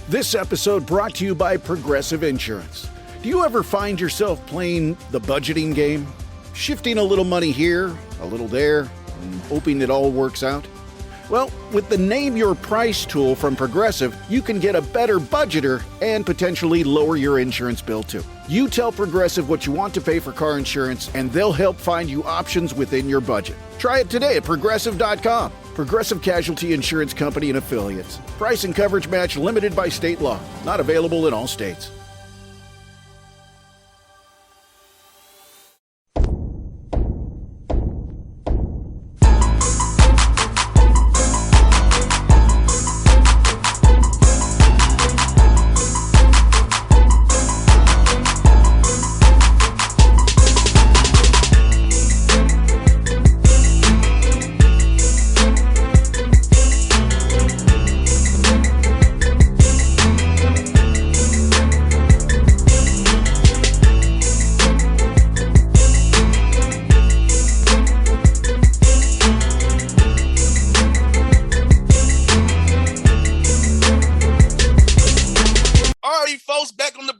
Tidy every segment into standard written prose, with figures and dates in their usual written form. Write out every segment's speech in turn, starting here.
This episode brought to you by Progressive Insurance. Do you ever find yourself playing the budgeting game? Shifting a little money here, a little there, and hoping it all works out? Well, with the Name Your Price tool from Progressive, you can get a better budgeter and potentially lower your insurance bill too. You tell Progressive what you want to pay for car insurance, and they'll help find you options within your budget. Try it today at Progressive.com. Progressive Casualty Insurance Company and Affiliates. Price and coverage match limited by state law. Not available in all states.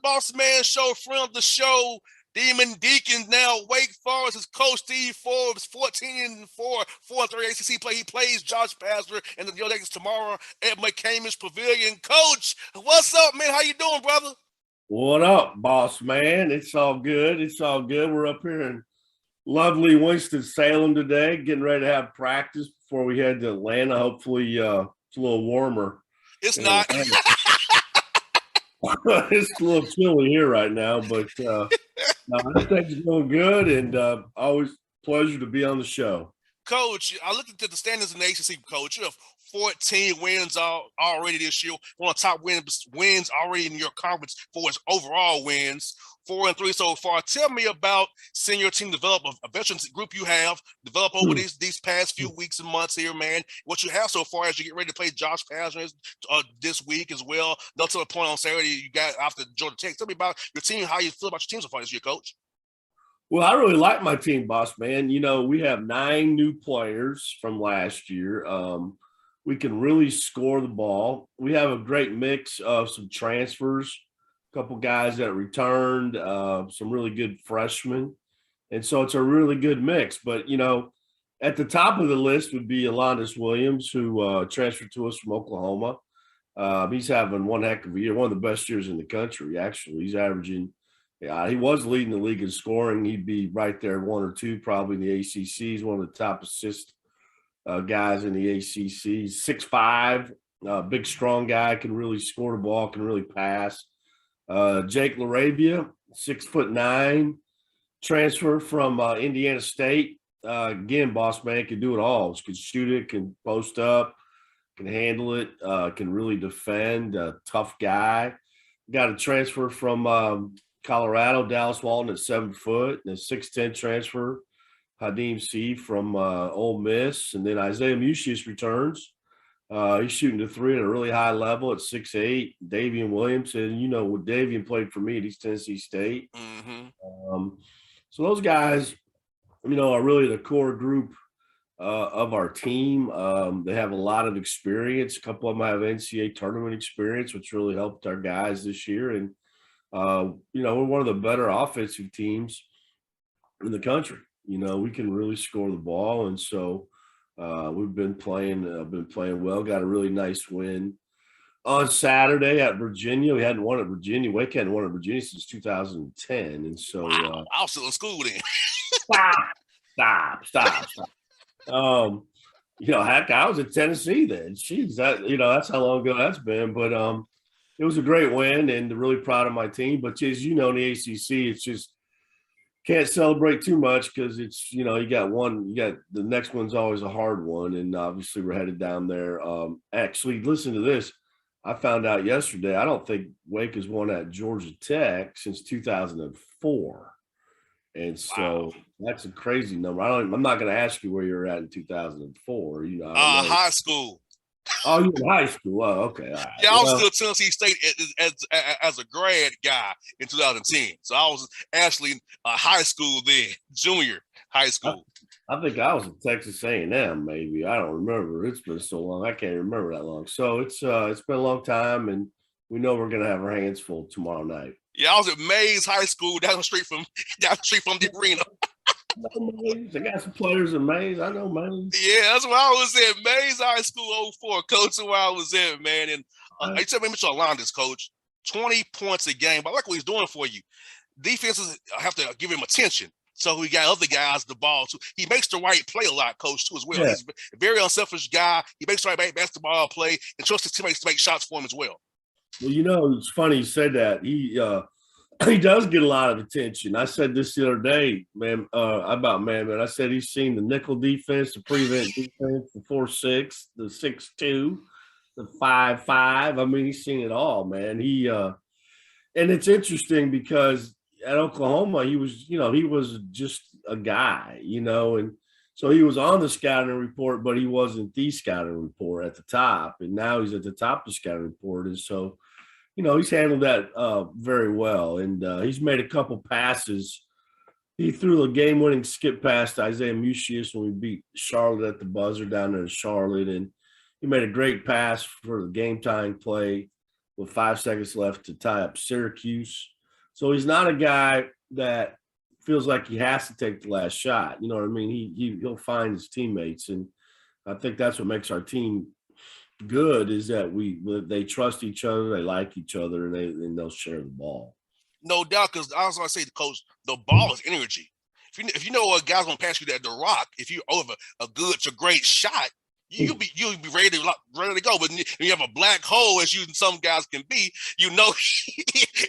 Bossman show, friend of the show, Demon Deacons, now Wake Forest. His coach Steve Forbes, 14-4, 4-3 ACC play. He plays Josh Pastner and the Yellow Jackets tomorrow at McCamish Pavilion. Coach, what's up, man? How you doing, brother? What up, boss man? It's all good. It's all good. We're up here in lovely Winston-Salem today, getting ready to have practice before we head to Atlanta. Hopefully it's a little warmer. It's not. It's a little chilly here right now, but things going good, and always pleasure to be on the show. Coach, I looked at the standings in the ACC, Coach. You have 14 wins already this year. One of the top wins already in your conference for its overall wins. 4-3 so far. Tell me about seeing your team develop, a veteran group you have develop over these past few weeks and months here, man. What you have so far as you get ready to play Josh Pastner this week as well. Up to the point on Saturday you got after Georgia Tech. Tell me about your team, how you feel about your team so far this year, Coach. Well, I really like my team, boss man. You know, we have 9 new players from last year. We can really score the ball. We have a great mix of some transfers, a couple guys that returned, some really good freshmen. And so it's a really good mix. But, you know, at the top of the list would be Alondas Williams, who transferred to us from Oklahoma. He's having one heck of a year, one of the best years in the country, actually. He's averaging he was leading the league in scoring. He'd be right there, 1 or 2 probably in the ACC. He's one of the top assist guys in the ACC. He's 6'5", big, strong guy, can really score the ball, can really pass. Jake LaRavia, 6'9", transfer from Indiana State. Again, boss man, can do it all. Can shoot it, can post up, can handle it, can really defend. Tough guy. Got a transfer from Colorado, Dallas Walton at 7 foot, and a 6'10" transfer, Hadim C from Ole Miss, and then Isaiah Musius returns. He's shooting the 3 at a really high level at 6'8". Davian Williamson, you know, when Davian played for me at East Tennessee State. So those guys, you know, are really the core group of our team. They have a lot of experience. A couple of them have NCAA tournament experience, which really helped our guys this year. And you know, we're one of the better offensive teams in the country. You know, we can really score the ball, and so we've been playing well. Got a really nice win on Saturday at Virginia. We hadn't won at Virginia. Wake hadn't won at Virginia since 2010, and so wow, I was still in school then. Stop. You know, heck, I was at Tennessee then. Jeez, that's how long ago that's been. But it was a great win, and really proud of my team. But as you know, in the ACC, it's just can't celebrate too much because it's, you know, you got the next one's always a hard one, and obviously we're headed down there. Actually, listen to this. I found out yesterday, I don't think Wake has won at Georgia Tech since 2004. And so that's a crazy number. I'm not going to ask you where you were at in 2004. You know, high school. Oh, you were in high school. Oh, okay. All right. Yeah, I was still Tennessee State as a grad guy in 2010. So I was actually high school then, junior high school. I think I was at Texas A&M, maybe. I don't remember. It's been so long. I can't remember that long. So it's been a long time, and we know we're going to have our hands full tomorrow night. Yeah, I was at Mays High School down the street from the arena. I got some players in Mays. I know Mays. Yeah, that's where I was at. Mays High School 04, coach, where I was at, man. And I tell me, Mitchell Alondas, coach, 20 points a game. But I like what he's doing for you. Defenses have to give him attention. So we got other guys the ball too. He makes the right play a lot, coach, too, as well. Yeah. He's a very unselfish guy. He makes the right basketball play and trusts his teammates to make shots for him as well. Well, it's funny you said that. He does get a lot of attention. I said this the other day, man, about man. I said he's seen the nickel defense, the prevent defense, the 4-6, the 6-2, the 5-5. I mean, he's seen it all, man. And it's interesting because at Oklahoma, he was just a guy, and so he was on the scouting report, but he wasn't the scouting report at the top. And now he's at the top of the scouting report. And so, he's handled that very well. And he's made a couple passes. He threw a game-winning skip pass to Isaiah Mucius when we beat Charlotte at the buzzer down there in Charlotte. And he made a great pass for the game-tying play with 5 seconds left to tie up Syracuse. So he's not a guy that feels like he has to take the last shot. You know what I mean? He'll find his teammates. And I think that's what makes our team good is that they trust each other, they like each other, and they'll share the ball. No doubt, because I was going to say, Coach, the ball is energy. If you know a guy's going to pass you the rock, if you're over a good to great shot, you'll be ready to go. But when you have a black hole, as some guys can be, it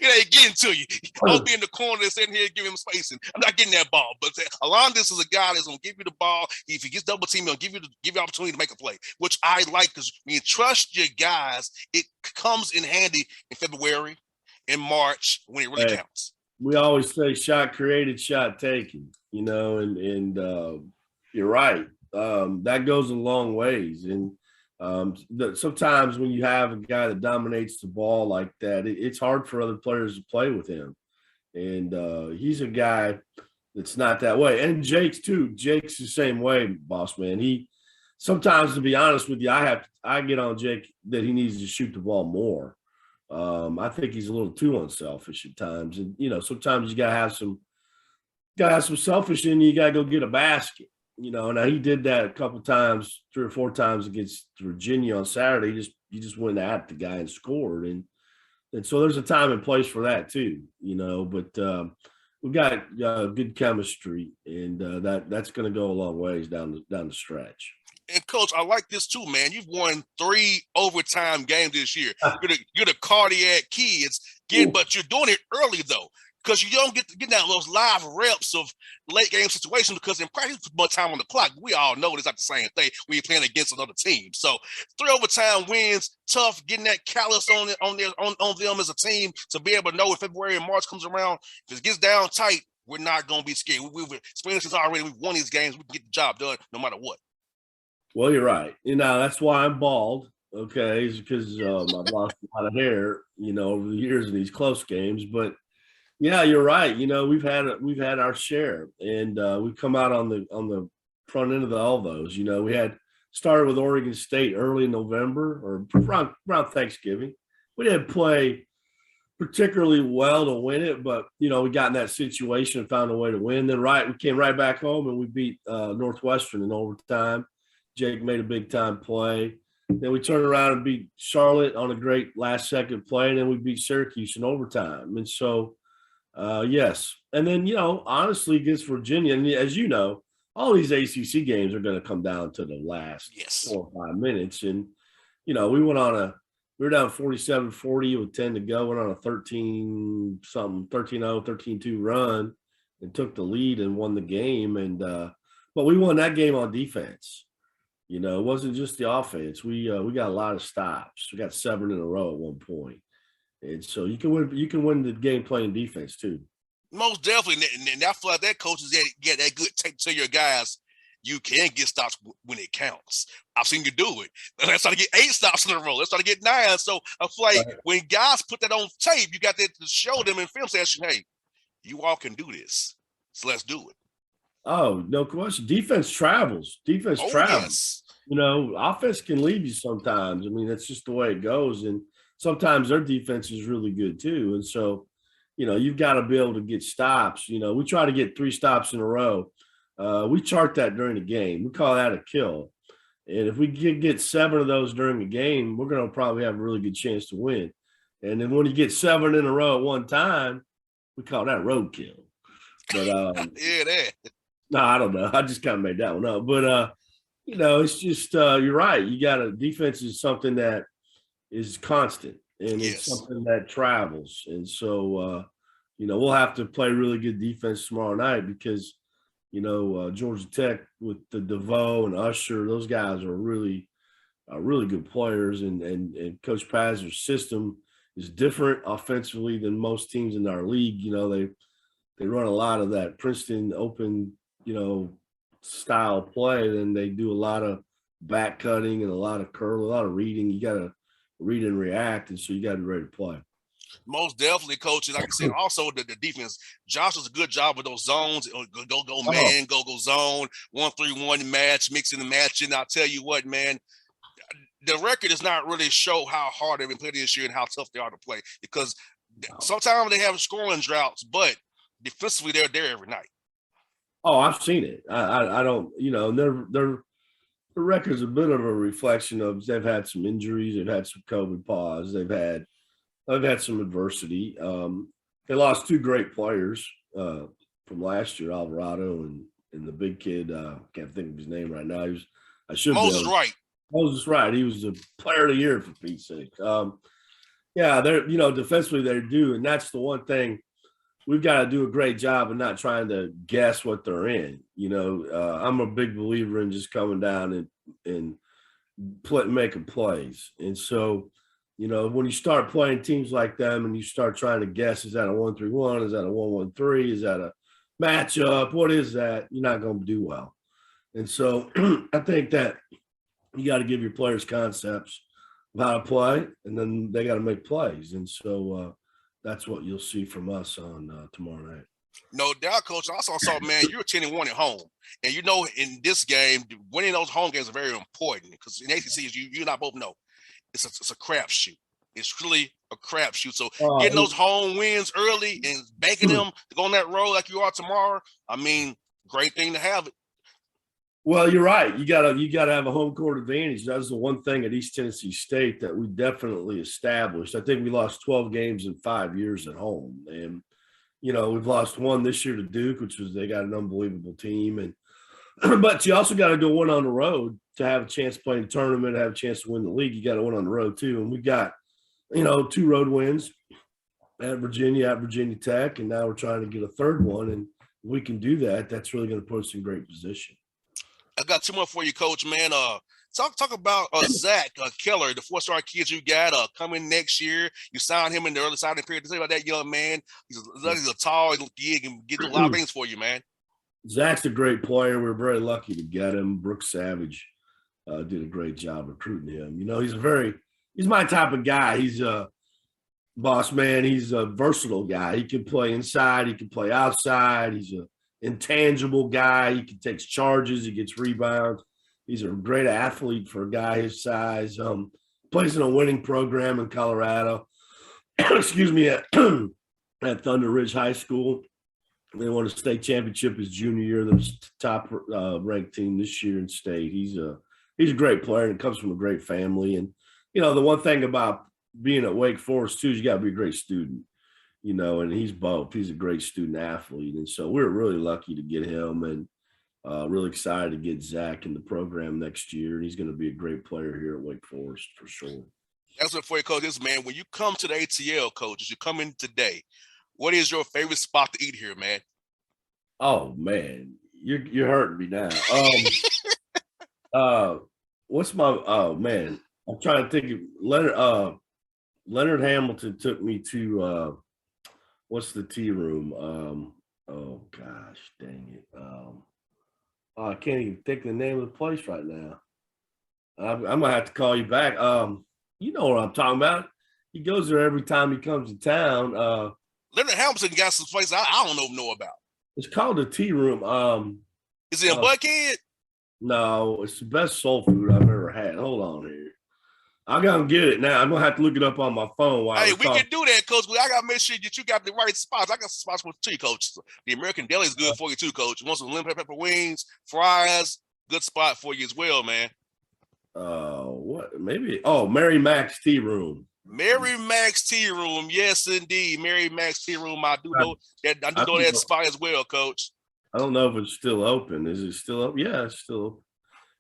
ain't getting to you. I'll be in the corner sitting here giving him space, and I'm not getting that ball. But Alondas is a guy that's going to give you the ball. If he gets double teamed, he'll give you opportunity to make a play, which I like because when you trust your guys, it comes in handy in February, in March when it really counts. We always say shot created, shot taken, and you're right. That goes a long ways. And sometimes when you have a guy that dominates the ball like that, it's hard for other players to play with him. And he's a guy that's not that way. And Jake's too. Jake's the same way, boss man. He sometimes, to be honest with you, I get on Jake that he needs to shoot the ball more. I think he's a little too unselfish at times. And, sometimes you gotta have some selfish in you. You gotta go get a basket. Now he did that a couple times, 3 or 4 times against Virginia on Saturday. He just went at the guy and scored, and so there's a time and place for that too, But we've got good chemistry, and that's going to go a long ways down the stretch. And Coach, I like this too, man. You've won 3 overtime games this year. You're the cardiac kids, but you're doing it early though. Because you don't get down those live reps of late game situations because in practice, too much time on the clock. We all know it's not the same thing when you're playing against another team. So 3 overtime wins, tough, getting that callus on them as a team to be able to know if February and March comes around, if it gets down tight, we're not going to be scared. We've experienced this already. We've won these games. We can get the job done no matter what. Well, you're right. That's why I'm bald. Okay, it's because I've lost a lot of hair, over the years in these close games, but. Yeah, you're right. We've had our share, and we've come out on the front end of all those. We had started with Oregon State early in November or around Thanksgiving. We didn't play particularly well to win it, but we got in that situation and found a way to win. Then we came right back home and we beat Northwestern in overtime. Jake made a big time play. Then we turned around and beat Charlotte on a great last second play, and then we beat Syracuse in overtime. And so. Yes. And then, honestly, against Virginia, and as you know, all these ACC games are going to come down to the last 4 or 5 minutes. And, we were down 47-40 with 10 to go, went on a 13-0, 13-2 run and took the lead and won the game. And, but we won that game on defense. It wasn't just the offense. We got a lot of stops. We got 7 in a row at one point. And so you can win the game playing defense too. Most definitely. And I feel like that coach is get that good take to your guys. You can get stops when it counts. I've seen you do it. Let's try to get 8 stops in a row. Let's try to get 9. So I feel like when guys put that on tape, you got that to show them in film session, hey, you all can do this. So let's do it. Oh, no question. Defense travels. Yes. Offense can leave you sometimes. I mean, that's just the way it goes. And sometimes their defense is really good too. And so, you've got to be able to get stops. We try to get 3 stops in a row. We chart that during the game. We call that a kill. And if we get 7 of those during the game, we're going to probably have a really good chance to win. And then when you get 7 in a row at one time, we call that roadkill. But yeah, that. no, I don't know. I just kind of made that one up. But it's just you're right. You got a defense is something that is constant and it's something that travels. And so we'll have to play really good defense tomorrow night because Georgia Tech with the DeVoe and Usher, those guys are really good players, and Coach Pazer's system is different offensively than most teams in our league. They run a lot of that Princeton open, style play, and they do a lot of back cutting and a lot of curl, a lot of reading. You got to read and react, and so you got to be ready to play. Most definitely, coaches. Like I said, also the defense. Josh does a good job with those zones. Go man, go zone, 1-3-1 match, mixing and matching. I'll tell you what, man. The record does not really show how hard they've been playing this year and how tough they are to play because sometimes they have scoring droughts, but defensively they're there every night. Oh, I've seen it. I don't, their record's a bit of a reflection of they've had some injuries, they've had some COVID pause, they've had some adversity. They lost 2 great players from last year, Alvarado and the big kid. Can't think of his name right now. Moses Wright. He was the player of the year for Pete's sake. They're defensively they do, and that's the one thing we've got to do a great job of not trying to guess what they're in. I'm a big believer in just coming down and making plays, and so. When you start playing teams like them and you start trying to guess, is that a 1-3-1? Is that a 1-1-3? Is that a matchup? What is that? You're not going to do well. And so I think that you got to give your players concepts of how to play, and then they got to make plays. And so that's what you'll see from us on tomorrow night. No doubt, Coach. I also saw, man, you're 10-1 at home. And in this game, winning those home games are very important because in ACC, as you and I both know, it's a crapshoot. It's really a crapshoot. So getting those home wins early and banking them to go on that road like you are tomorrow, great thing to have it. Well, you're right. You gotta have a home court advantage. That's the one thing at East Tennessee State that we definitely established. I think we lost 12 games in 5 years at home, and we've lost 1 this year to Duke, which was they got an unbelievable team, and but you also got to do 1 on the road to have a chance to play in the tournament, have a chance to win the league. You got to win on the road too. And we got, 2 road wins at Virginia Tech, and now we're trying to get a 3rd one. And if we can do that, that's really going to put us in great position. I got 2 more for you, Coach, man. Talk about Zach Keller, the 4-star kid you got coming next year. You signed him in the early signing period. Tell me about that young man. He's a tall kid and get a lot of things for you, man. Zach's a great player. We're very lucky to get him. Brooks Savage did a great job recruiting him. He's my type of guy. He's a boss man. He's a versatile guy. He can play inside. He can play outside. He's an intangible guy. He can take charges. He gets rebounds. He's a great athlete for a guy his size. Plays in a winning program in Colorado. Excuse me, at Thunder Ridge High School. They won a state championship his junior year. They're the top ranked team this year in state. He's a great player and comes from a great family. And the one thing about being at Wake Forest too is you got to be a great student. And he's both. He's a great student athlete, and so we're really lucky to get him, and really excited to get Zach in the program next year. And he's going to be a great player here at Wake Forest for sure. That's what for you, Coach. This man, when you come to the ATL, Coach, as you come in today. What is your favorite spot to eat here, man? Oh man, you're hurting me now. What's my? Oh man, I'm trying to think of Leonard Hamilton took me to what's the tea room? Oh gosh, dang it. I can't even think of the name of the place right now. I'm gonna have to call you back. You know what I'm talking about. He goes there every time he comes to town. Leonard Hamilton got some place I don't know about. It's called the Tea Room. Is it in Buckhead? No, it's the best soul food I've ever had. Hold on here. I'm gonna get it now. I'm gonna have to look it up on my phone while Hey, we're we talking. can do that, Coach. I gotta make sure that you got the right spots. I got spots for you, Coach. The American Deli is good for you too, Coach. You want some lemon pepper wings, fries? Good spot for you as well, man. What? Maybe. Oh, Mary Mac's Tea Room. Mary Mac's Tea Room, yes, indeed. Mary Mac's Tea Room. I do know that spot as well, Coach. I don't know if it's still open. Is it still open? Yeah, it's still open.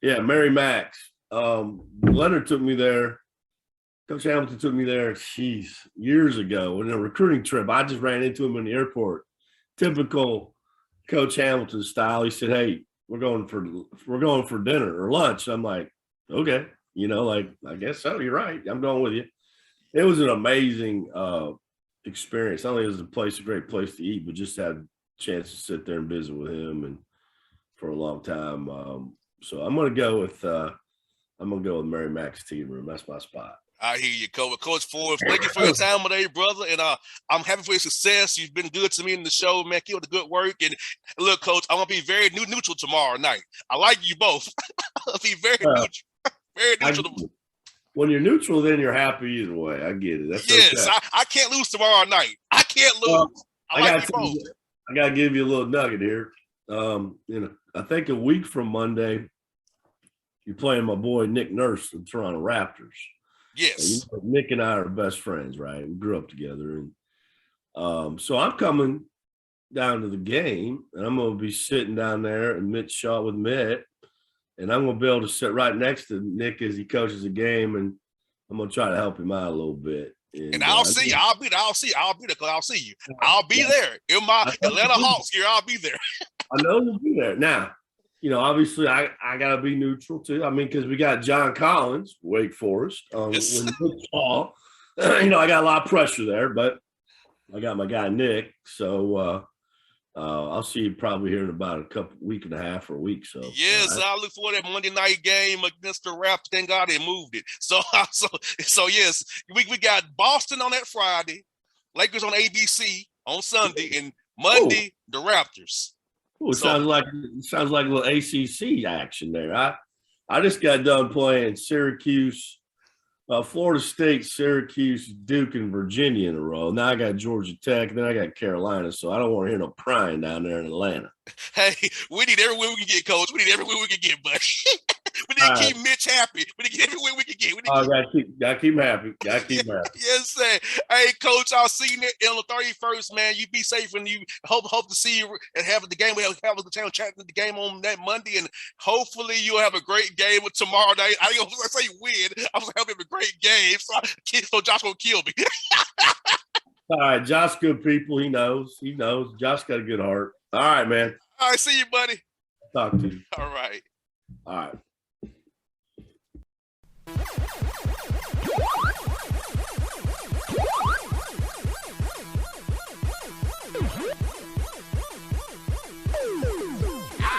Yeah, Mary Mac's. Leonard took me there. Coach Hamilton took me there, years ago on a recruiting trip. I just ran into him in the airport. Typical Coach Hamilton style. He said, "Hey, we're going for dinner or lunch." I'm like, "Okay, I guess so. You're right. I'm going with you." It was an amazing experience. Not only was the a great place to eat, but just had a chance to sit there and visit with him and for a long time. So I'm gonna go with Mary Mac's Tea Room. That's my spot. I hear you, Coach. Coach Forbes, thank you for your time today, brother. And I'm happy for your success. You've been good to me in the show, man. Keep up the good work. And look, Coach, I'm gonna be very neutral tomorrow night. I like you both. I'll be very neutral. Very neutral. When you're neutral, then you're happy either way. I get it. That's yes, okay. I can't lose tomorrow night. I can't lose. Well, I like you both. I gotta give you a little nugget here. I think a week from Monday, you're playing my boy Nick Nurse, the Toronto Raptors. Yes. Nick and I are best friends, right? We grew up together. And so I'm coming down to the game, and I'm going to be sitting down there and Mitch Shaw with Mitt, and I'm going to be able to sit right next to Nick as he coaches the game, and I'm going to try to help him out a little bit. And I'll see you. I'll be there. I'll see you. I'll be there. In my Atlanta Hawks gear, I'll be there. I know you'll be there. Now, obviously I got to be neutral too. I mean, because we got John Collins, Wake Forest. Yes. Paul, I got a lot of pressure there, but I got my guy Nick. So I'll see you probably here in about a week and a half or a week. So yes, I look forward to that Monday night game against the Raptors. Thank God they moved it. So yes, we got Boston on that Friday, Lakers on ABC on Sunday, and Monday the Raptors. Ooh, sounds like a little ACC action there. I just got done playing Syracuse, Florida State, Syracuse, Duke, and Virginia in a row. Now I got Georgia Tech, then I got Carolina. So I don't want to hear no crying down there in Atlanta. Hey, we need every win we can get, Coach. We need every win we can get, buddy. We need to keep Mitch happy. We need to get every win we can get. Gotta keep him happy. Gotta keep him happy. Yes, sir. Hey, Coach, I'll see you on the 31st, man. You be safe, and you hope to see you and have the game. We'll have the channel chatting the game on that Monday, and hopefully you'll have a great game tomorrow night. I ain't gonna say win. I'm gonna have a great game, so Josh won't kill me. All right, Josh, good people. He knows. Josh got a good heart. All right, man. All right, see you, buddy. Talk to you. All right. All right.